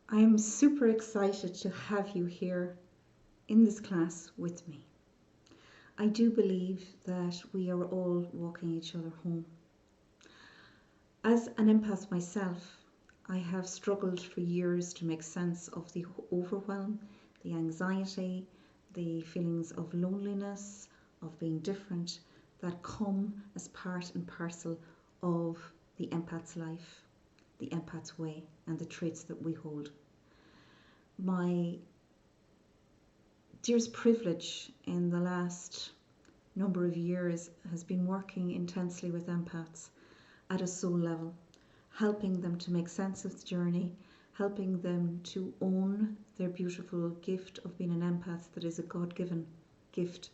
I am super excited to have you here in this class with me. I do believe that we are all walking each other home. As an empath myself, I have struggled for years to make sense of the overwhelm, the anxiety, the feelings of loneliness, of being different that come as part and parcel of the empath's life, the empath's way, and the traits that we hold. My dearest privilege in the last number of years has been working intensely with empaths at a soul level, helping them to make sense of the journey, helping them to own their beautiful gift of being an empath that is a God-given gift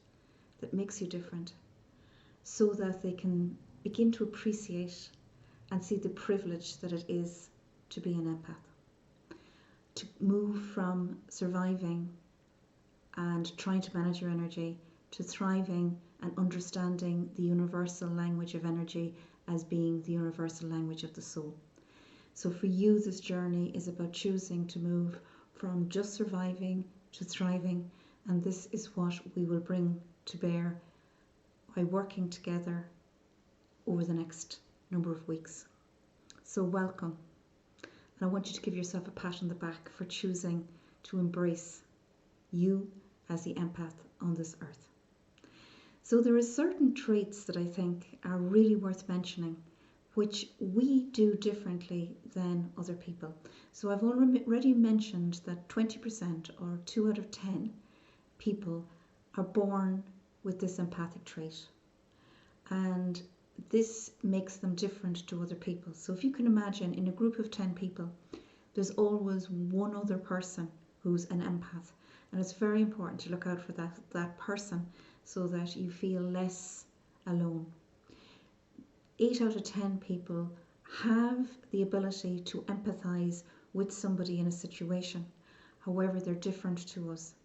that makes you different, so that they can begin to appreciate and see the privilege that it is to be an empath, to move from surviving and trying to manage your energy to thriving and understanding the universal language of energy as being the universal language of the soul. So for you, this journey is about choosing to move from just surviving to thriving, and this is what we will bring to bear by working together over the next number of weeks. So welcome, and I want you to give yourself a pat on the back for choosing to embrace you as the empath on this earth. So there are certain traits that I think are really worth mentioning, which we do differently than other people. So I've already mentioned that 20% or 2 out of 10 people are born with this empathic trait. And this makes them different to other people. So if you can imagine, in a group of 10 people, there's always one other person who's an empath. And it's very important to look out for that person so that you feel less alone. 8 out of 10 people have the ability to empathize with somebody in a situation. However, they're different to us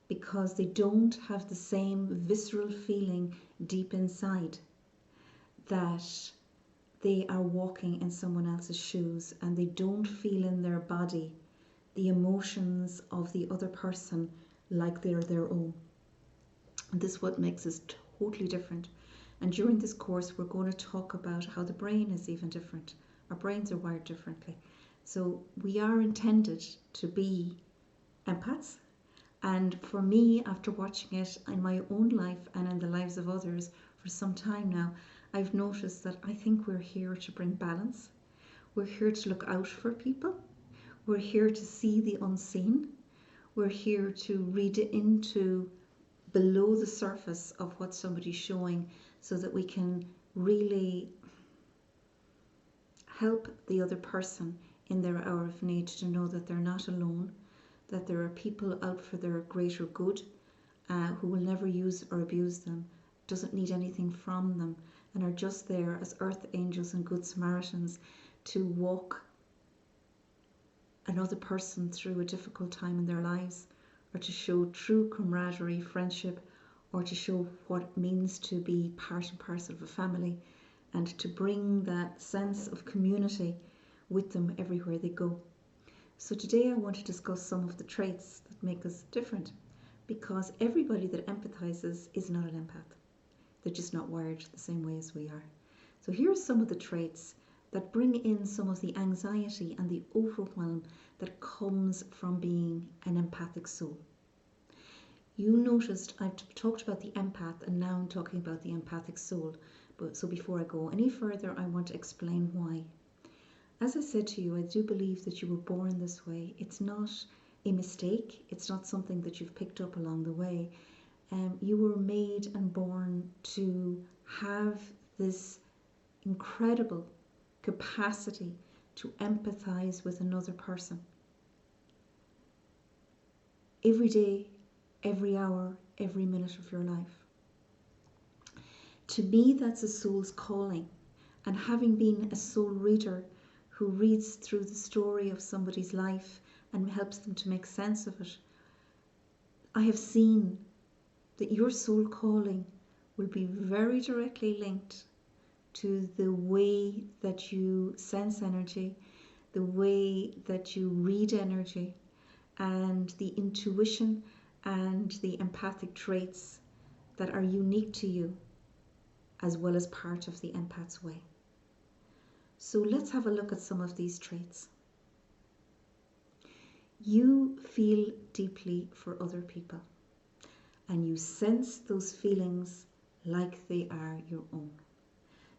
because they don't have the same visceral feeling deep inside that they are walking in someone else's shoes, and they don't feel in their body the emotions of the other person like they're their own. And this is what makes us totally different. And during this course, we're going to talk about how the brain is even different. Our brains are wired differently. So we are intended to be empaths. And for me, after watching it in my own life and in the lives of others for some time now, I've noticed that I think we're here to bring balance. We're here to look out for people. We're here to see the unseen. We're here to read into below the surface of what somebody's showing so that we can really help the other person in their hour of need to know that they're not alone, that there are people out for their greater good who will never use or abuse them, doesn't need anything from them, and are just there as earth angels and good Samaritans to walk another person through a difficult time in their lives, or to show true camaraderie, friendship, or to show what it means to be part and parcel of a family, and to bring that sense of community with them everywhere they go. So today I want to discuss some of the traits that make us different, because everybody that empathizes is not an empath. They're just not wired the same way as we are. So here are some of the traits that bring in some of the anxiety and the overwhelm that comes from being an empathic soul. You noticed I've talked about the empath, and now I'm talking about the empathic soul. So before I go any further, I want to explain why. As I said to you, I do believe that you were born this way. It's not a mistake. It's not something that you've picked up along the way. You were made and born to have this incredible capacity to empathize with another person. Every day, every hour, every minute of your life. To me, that's a soul's calling. And having been a soul reader who reads through the story of somebody's life and helps them to make sense of it, I have seen that your soul calling will be very directly linked to the way that you sense energy, the way that you read energy, and the intuition and the empathic traits that are unique to you, as well as part of the empath's way. So let's have a look at some of these traits. You feel deeply for other people, and you sense those feelings like they are your own.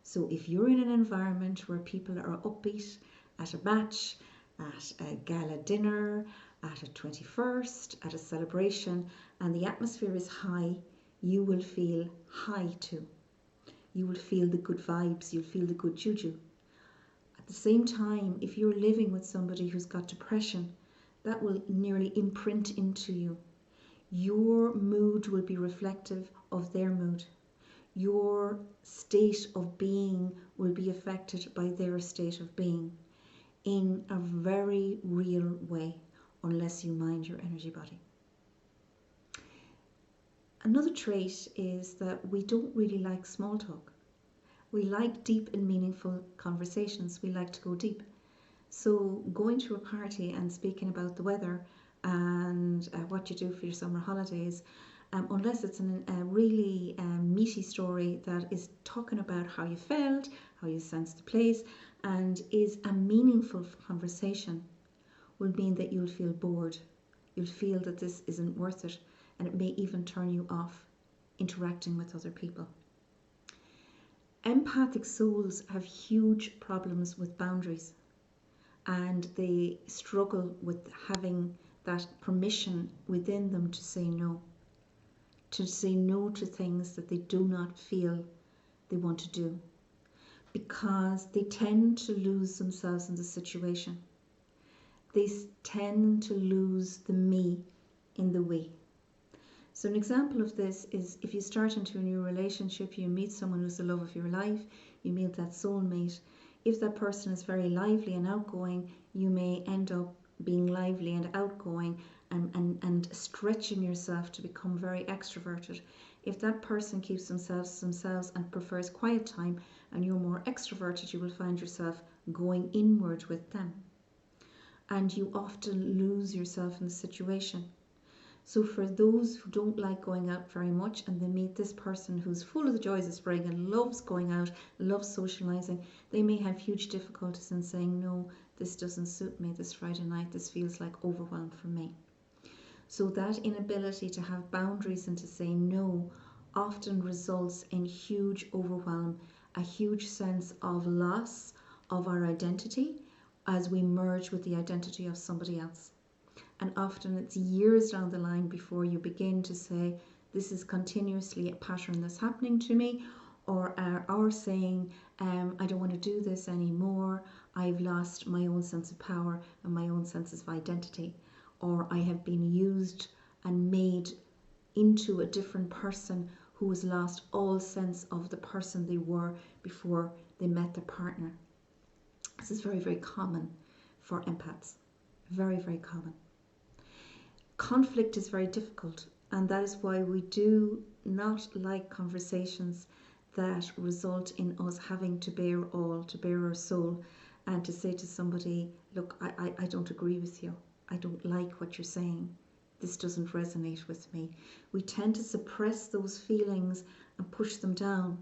So if you're in an environment where people are upbeat at a match, at a gala dinner, at a 21st, at a celebration, and the atmosphere is high, you will feel high too. You will feel the good vibes, you'll feel the good juju. At the same time, if you're living with somebody who's got depression, that will nearly imprint into you. Your mood will be reflective of their mood. Your state of being will be affected by their state of being in a very real way, unless you mind your energy body. Another trait is that we don't really like small talk. We like deep and meaningful conversations. We like to go deep. So going to a party and speaking about the weather and what you do for your summer holidays, unless it's a really meaty story that is talking about how you felt, how you sensed the place, and is a meaningful conversation, will mean that you'll feel bored. You'll feel that this isn't worth it, and it may even turn you off interacting with other people. Empathic souls have huge problems with boundaries, and they struggle with having that permission within them to say no to things that they do not feel they want to do, because they tend to lose themselves in the situation. They tend to lose the me in the we. So an example of this is if you start into a new relationship, you meet someone who's the love of your life, you meet that soulmate. If that person is very lively and outgoing, you may end up being lively and outgoing and stretching yourself to become very extroverted. If that person keeps themselves to themselves and prefers quiet time and you're more extroverted, you will find yourself going inward with them. And you often lose yourself in the situation. So for those who don't like going out very much and they meet this person who's full of the joys of spring and loves going out, loves socialising, they may have huge difficulties in saying, no, this doesn't suit me this Friday night, this feels like overwhelm for me. So that inability to have boundaries and to say no often results in huge overwhelm, a huge sense of loss of our identity as we merge with the identity of somebody else. And often it's years down the line before you begin to say, this is continuously a pattern that's happening to me, or saying, I don't want to do this anymore, I've lost my own sense of power and my own sense of identity, or I have been used and made into a different person who has lost all sense of the person they were before they met their partner. This is very, very common for empaths. Very, very common. Conflict is very difficult, and that is why we do not like conversations that result in us having to bear our soul, and to say to somebody, look, I don't agree with you. I don't like what you're saying. This doesn't resonate with me. We tend to suppress those feelings and push them down.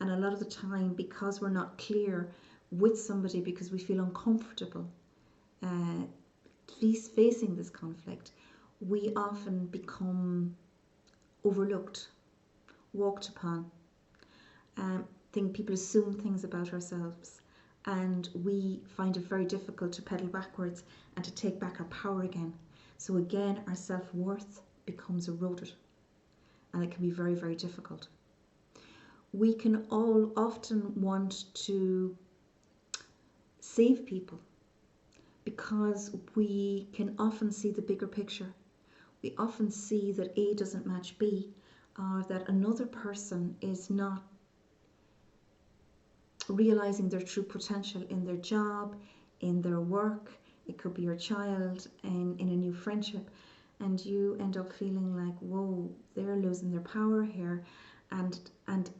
And a lot of the time, because we're not clear with somebody, because we feel uncomfortable facing this conflict, we often become overlooked, walked upon. Think people assume things about ourselves, and we find it very difficult to pedal backwards and to take back our power again. So again, our self-worth becomes eroded, and it can be very, very difficult. We can all often want to save people because we can often see the bigger picture. We often see that A doesn't match B, or that another person is not realizing their true potential in their job, in their work. It could be your child in a new friendship, and you end up feeling like, whoa, they're losing their power here, and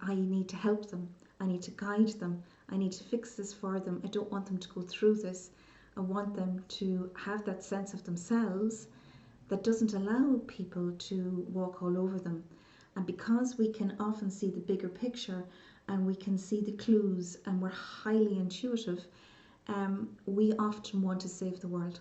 I need to help them. I need to guide them. I need to fix this for them. I don't want them to go through this. I want them to have that sense of themselves that doesn't allow people to walk all over them. And because we can often see the bigger picture and we can see the clues and we're highly intuitive, we often want to save the world.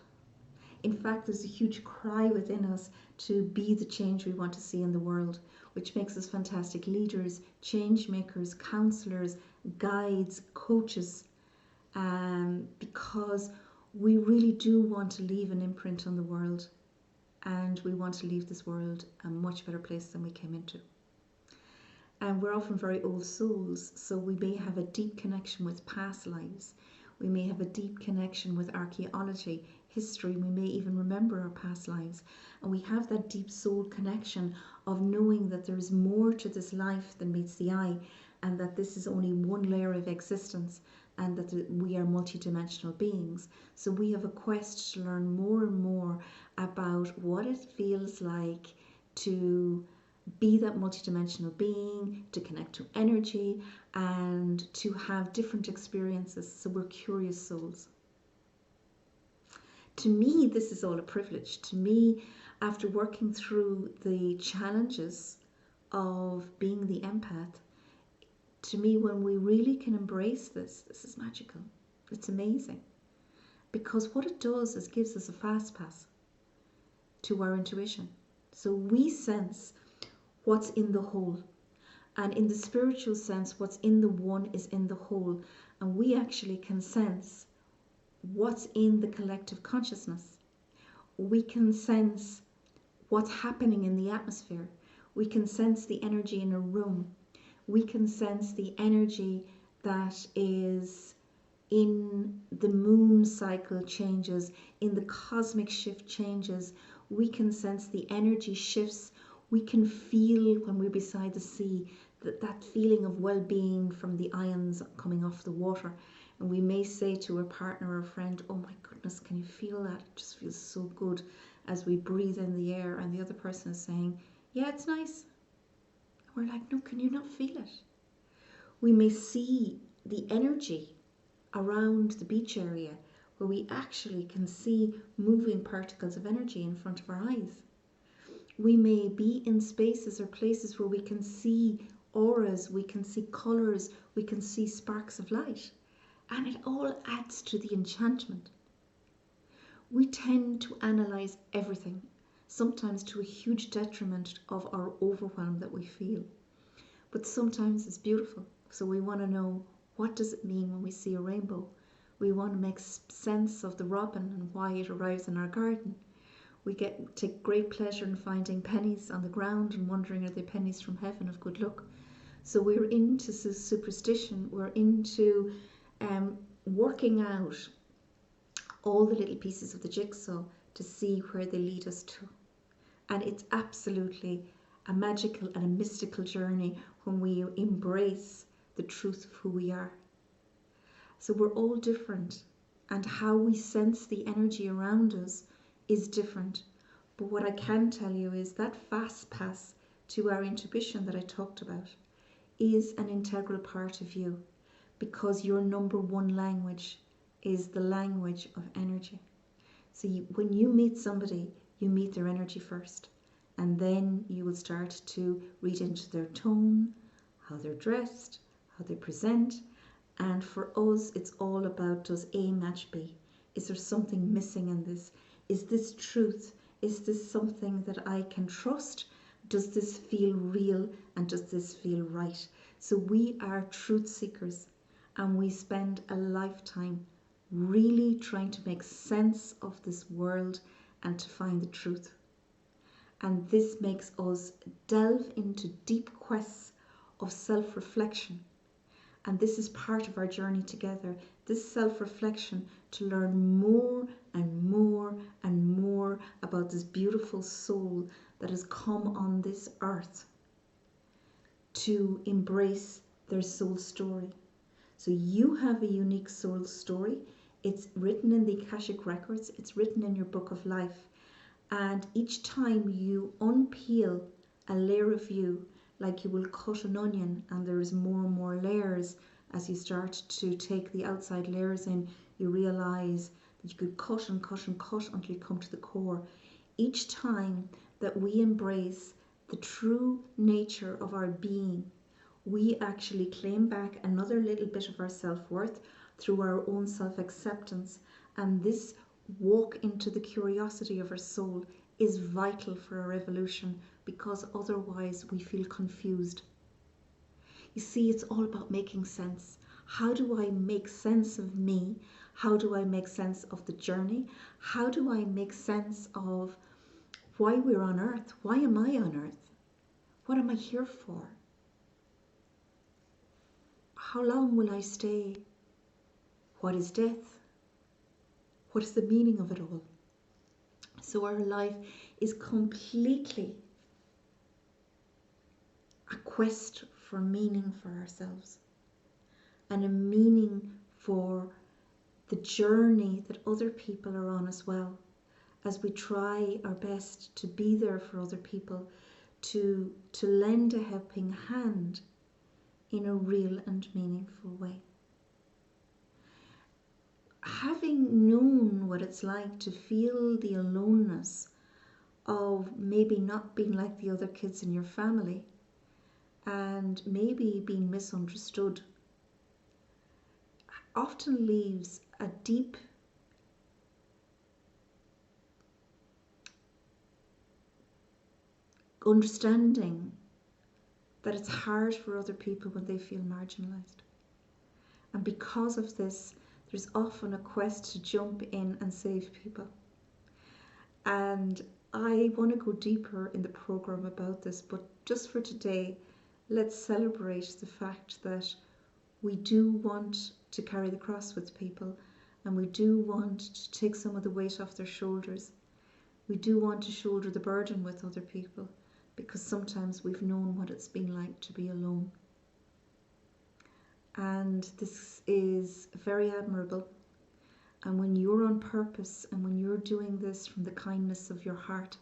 In fact, there's a huge cry within us to be the change we want to see in the world, which makes us fantastic leaders, change makers, counselors, guides, coaches, because we really do want to leave an imprint on the world, and we want to leave this world a much better place than we came into. And we're often very old souls, so we may have a deep connection with past lives. We may have a deep connection with archaeology, history. We may even remember our past lives. And we have that deep soul connection of knowing that there is more to this life than meets the eye, and that this is only one layer of existence, and that we are multidimensional beings. So we have a quest to learn more and more about what it feels like to be that multidimensional being, to connect to energy, and to have different experiences. So we're curious souls. To me, this is all a privilege. To me, after working through the challenges of being the empath, to me, when we really can embrace this is magical. It's amazing. Because what it does is gives us a fast pass to our intuition. So we sense what's in the whole. And in the spiritual sense, what's in the one is in the whole. And we actually can sense what's in the collective consciousness. We can sense what's happening in the atmosphere. We can sense the energy in a room. We can sense the energy that is in the moon cycle changes, in the cosmic shift changes. We can sense the energy shifts. We can feel when we're beside the sea that feeling of well-being from the ions coming off the water. And we may say to a partner or a friend, oh my goodness, can you feel that? It just feels so good as we breathe in the air. And the other person is saying, yeah, it's nice. And we're like, no, can you not feel it? We may see the energy around the beach area where we actually can see moving particles of energy in front of our eyes. We may be in spaces or places where we can see auras, we can see colours, we can see sparks of light. And it all adds to the enchantment. We tend to analyse everything, sometimes to a huge detriment of our overwhelm that we feel. But sometimes it's beautiful. So we want to know, what does it mean when we see a rainbow? We want to make sense of the robin and why it arrives in our garden. We take great pleasure in finding pennies on the ground and wondering, are they pennies from heaven of good luck? So we're into superstition. We're into working out all the little pieces of the jigsaw to see where they lead us to. And it's absolutely a magical and a mystical journey when we embrace the truth of who we are. So we're all different, and how we sense the energy around us is different. But what I can tell you is that fast pass to our intuition that I talked about is an integral part of you, because your number one language is the language of energy. So when you meet somebody, you meet their energy first, and then you will start to read into their tone, how they're dressed, how they present. And for us, it's all about, does A match B? Is there something missing in this? Is this truth? Is this something that I can trust? Does this feel real? And does this feel right? So we are truth seekers, and we spend a lifetime really trying to make sense of this world and to find the truth. And this makes us delve into deep quests of self-reflection. And this is part of our journey together, this self-reflection, to learn more and more and more about this beautiful soul that has come on this earth to embrace their soul story. So you have a unique soul story. It's written in the Akashic Records. It's written in your book of life. And each time you unpeel a layer of you, like you will cut an onion, and there is more and more layers, as you start to take the outside layers in, you realize You could cut and cut and cut until you come to the core. Each time that we embrace the true nature of our being, we actually claim back another little bit of our self-worth through our own self-acceptance. And this walk into the curiosity of our soul is vital for our evolution, because otherwise we feel confused. You see, it's all about making sense. How do I make sense of me? How do I make sense of the journey? How do I make sense of why we're on earth? Why am I on earth? What am I here for? How long will I stay? What is death? What is the meaning of it all? So our life is completely a quest for meaning for ourselves, and a meaning for the journey that other people are on as well, as we try our best to be there for other people, to lend a helping hand in a real and meaningful way. Having known what it's like to feel the aloneness of maybe not being like the other kids in your family, and maybe being misunderstood, often leaves a deep understanding that it's hard for other people when they feel marginalised. And because of this, there's often a quest to jump in and save people. And I want to go deeper in the programme about this, but just for today, let's celebrate the fact that we do want to carry the cross with people, and we do want to take some of the weight off their shoulders. We do want to shoulder the burden with other people, because sometimes we've known what it's been like to be alone. And this is very admirable. And when you're on purpose, and when you're doing this from the kindness of your heart,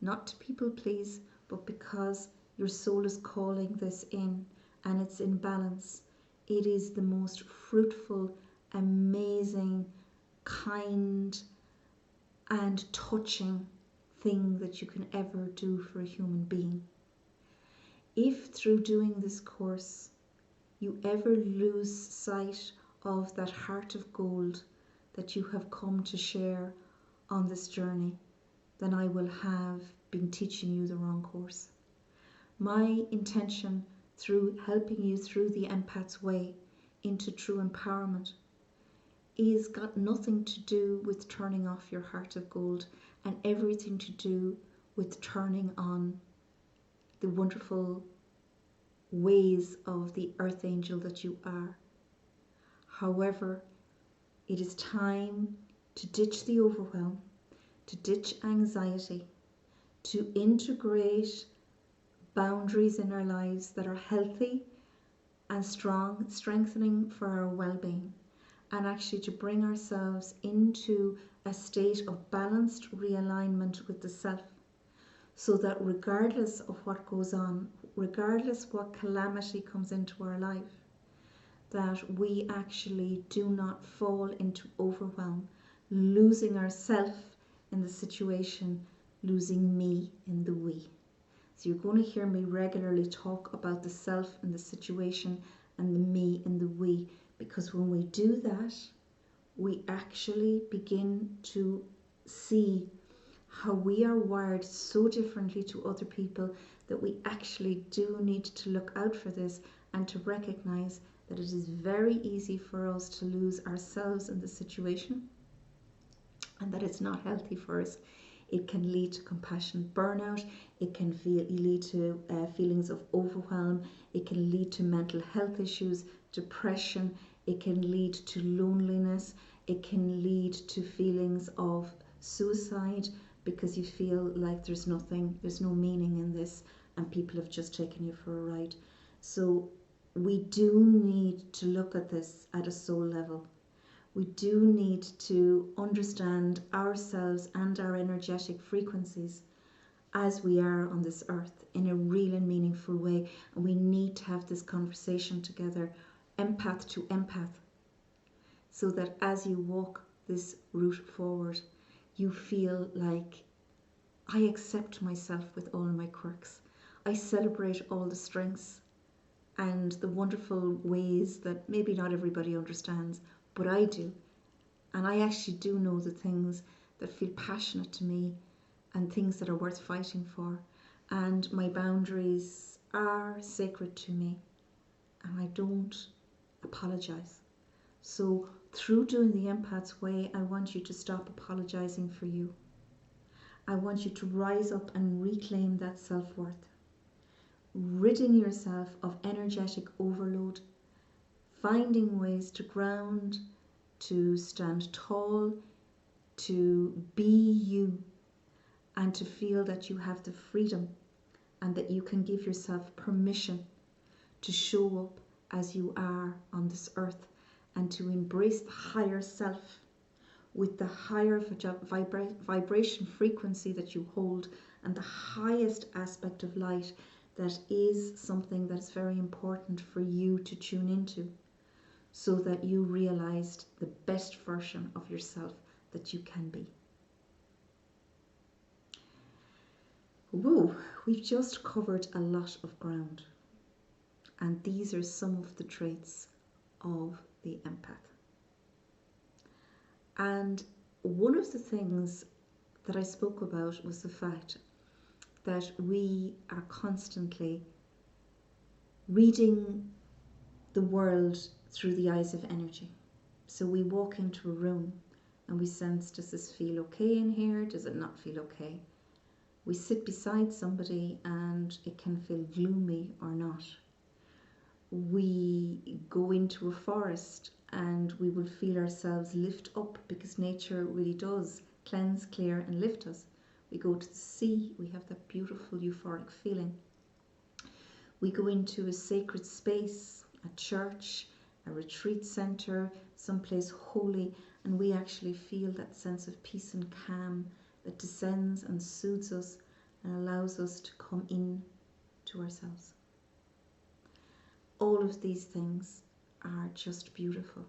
not to people please, but because your soul is calling this in and it's in balance, it is the most fruitful, amazing, kind and touching thing that you can ever do for a human being. If through doing this course you ever lose sight of that heart of gold that you have come to share on this journey, then I will have been teaching you the wrong course. My intention through helping you through the empath's way into true empowerment is got nothing to do with turning off your heart of gold, and everything to do with turning on the wonderful ways of the earth angel that you are. However, it is time to ditch the overwhelm, to ditch anxiety, to integrate boundaries in our lives that are healthy and strong, strengthening for our well-being, and actually to bring ourselves into a state of balanced realignment with the self, so that regardless of what goes on, regardless what calamity comes into our life, that we actually do not fall into overwhelm, losing ourself in the situation, losing me in the we. So you're going to hear me regularly talk about the self in the situation and the me in the we, because when we do that, we actually begin to see how we are wired so differently to other people that we actually do need to look out for this, and to recognize that it is very easy for us to lose ourselves in the situation, and that it's not healthy for us. It can lead to compassion burnout, it can lead to feelings of overwhelm, it can lead to mental health issues, depression, it can lead to loneliness, it can lead to feelings of suicide, because you feel like there's no meaning in this, and people have just taken you for a ride. So we do need to look at this at a soul level. We do need to understand ourselves and our energetic frequencies as we are on this earth in a real and meaningful way. And we need to have this conversation together, empath to empath, so that as you walk this route forward. You feel like, I accept myself with all my quirks. I celebrate all the strengths and the wonderful ways that maybe not everybody understands, but I do. And I actually do know the things that feel passionate to me and things that are worth fighting for. And my boundaries are sacred to me, and I don't apologize. So, through doing the empath's way, I want you to stop apologizing for you. I want you to rise up and reclaim that self worth, ridding yourself of energetic overload, finding ways to ground, to stand tall, to be you, and to feel that you have the freedom and that you can give yourself permission to show up as you are on this earth and to embrace the higher self with the higher vibration frequency that you hold and the highest aspect of light that is something that's very important for you to tune into, so that you realized the best version of yourself that you can be. Whoa, we've just covered a lot of ground, and these are some of the traits of the empath. And one of the things that I spoke about was the fact that we are constantly reading the world through the eyes of energy. So we walk into a room and we sense, does this feel okay in here? Does it not feel okay? We sit beside somebody and it can feel gloomy or not. We go into a forest and we will feel ourselves lift up, because nature really does cleanse, clear and lift us. We go to the sea, we have that beautiful euphoric feeling. We go into a sacred space, a church, a retreat centre, someplace holy, and we actually feel that sense of peace and calm that descends and soothes us and allows us to come in to ourselves. All of these things are just beautiful.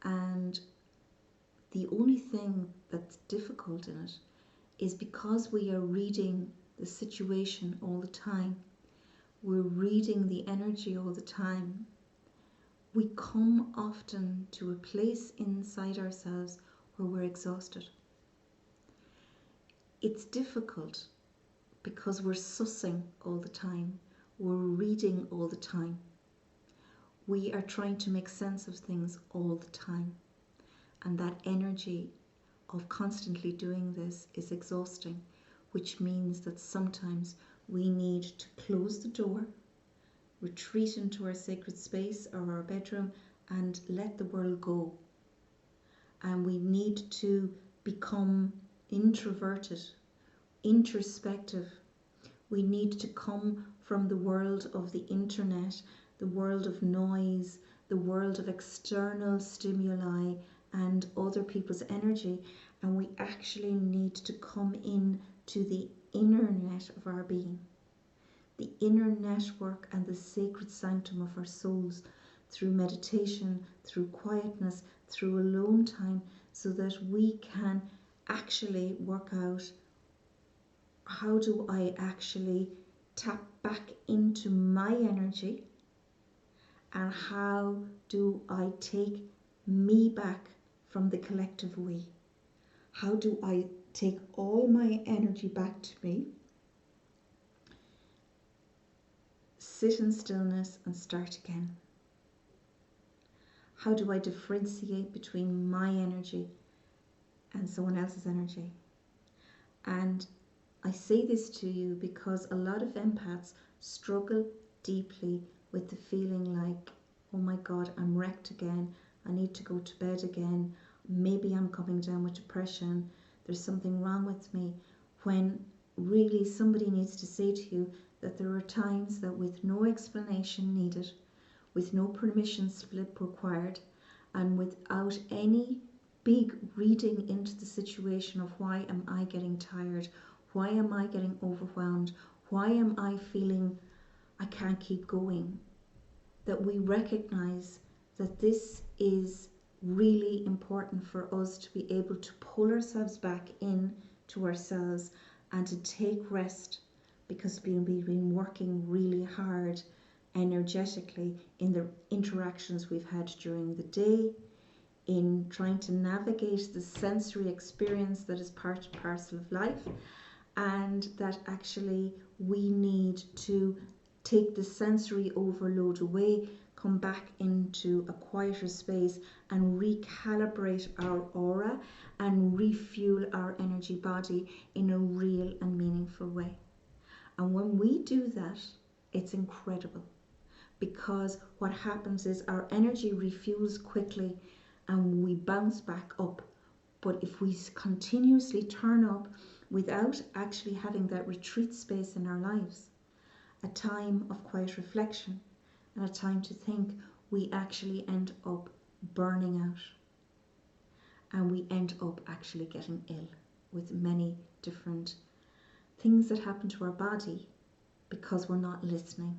And the only thing that's difficult in it is because we are reading the situation all the time, we're reading the energy all the time, we come often to a place inside ourselves where we're exhausted. It's difficult because we're sussing all the time, we're reading all the time. We are trying to make sense of things all the time. And that energy of constantly doing this is exhausting, which means that sometimes we need to close the door, retreat into our sacred space or our bedroom and let the world go. And we need to become introverted, introspective. We need to come from the world of the internet, the world of noise, the world of external stimuli and other people's energy, and we actually need to come in to the inner net of our being, the inner network and the sacred sanctum of our souls, through meditation, through quietness, through alone time, so that we can actually work out, how do I actually tap back into my energy, and how do I take me back from the collective we? How do I take all my energy back to me, sit in stillness and start again? How do I differentiate between my energy and someone else's energy? And I say this to you because a lot of empaths struggle deeply with the feeling like, oh my God, I'm wrecked again. I need to go to bed again. Maybe I'm coming down with depression. There's something wrong with me. When really somebody needs to say to you that there are times that with no explanation needed, with no permission slip required, and without any big reading into the situation of why am I getting tired, why am I getting overwhelmed, why am I feeling I can't keep going, that we recognize that this is really important for us to be able to pull ourselves back in to ourselves and to take rest, because we've been working really hard energetically in the interactions we've had during the day, in trying to navigate the sensory experience that is part and parcel of life, and that actually we need to take the sensory overload away, come back into a quieter space and recalibrate our aura and refuel our energy body in a real and meaningful way. And when we do that, it's incredible, because what happens is our energy refuels quickly and we bounce back up. But if we continuously turn up without actually having that retreat space in our lives, a time of quiet reflection and a time to think, we actually end up burning out and we end up actually getting ill with many different things that happen to our body because we're not listening,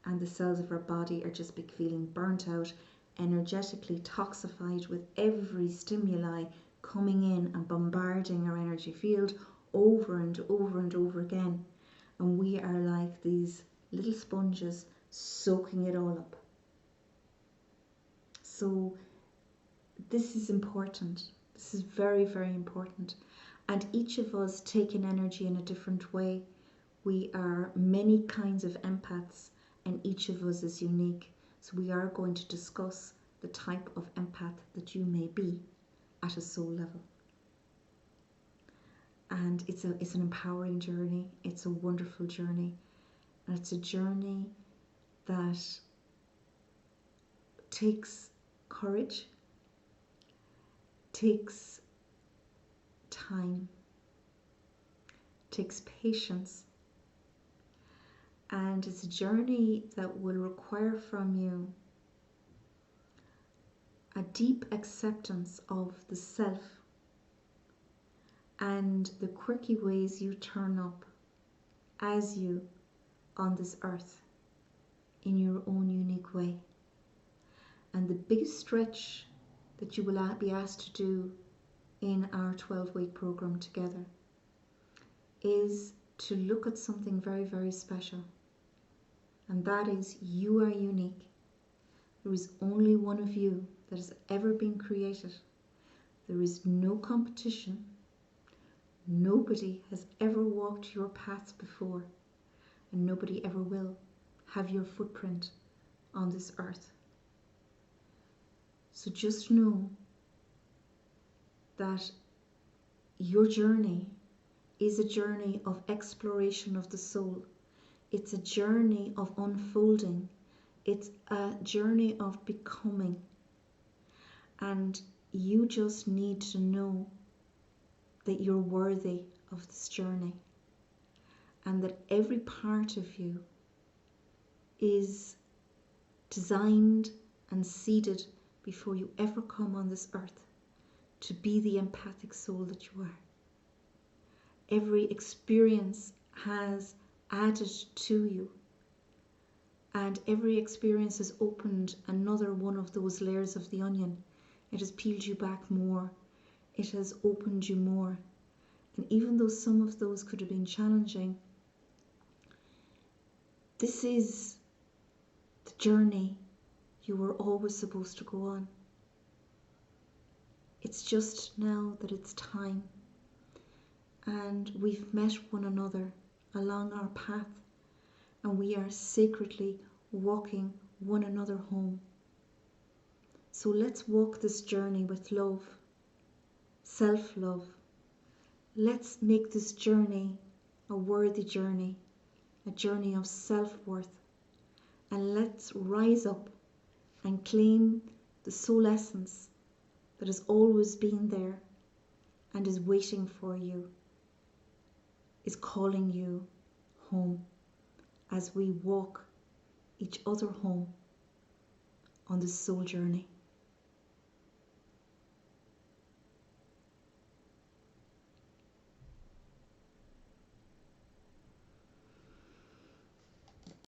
and the cells of our body are just feeling burnt out, energetically toxified with every stimuli coming in and bombarding our energy field over and over and over again, and we are like these little sponges soaking it all up. So this is important. This is very, very important. And each of us take in energy in a different way. We are many kinds of empaths, and each of us is unique. So we are going to discuss the type of empath that you may be at a soul level. And it's an empowering journey. It's a wonderful journey. And it's a journey that takes courage, takes time, takes patience, and it's a journey that will require from you a deep acceptance of the self and the quirky ways you turn up as you on this earth in your own unique way. And the biggest stretch that you will be asked to do in our 12-week program together is to look at something very, very special. And that is, you are unique. There is only one of you that has ever been created. There is no competition. Nobody has ever walked your paths before, and nobody ever will have your footprint on this earth. So just know that your journey is a journey of exploration of the soul. It's a journey of unfolding. It's a journey of becoming. And you just need to know that you're worthy of this journey, and that every part of you is designed and seeded before you ever come on this earth to be the empathic soul that you are. Every experience has added to you, and every experience has opened another one of those layers of the onion. It has peeled you back more. It has opened you more. And even though some of those could have been challenging, this is the journey you were always supposed to go on. It's just now that it's time. And we've met one another along our path, and we are sacredly walking one another home. So let's walk this journey with love, self-love. Let's make this journey a worthy journey, a journey of self-worth. And let's rise up and claim the soul essence that has always been there and is waiting for you, is calling you home as we walk each other home on this soul journey.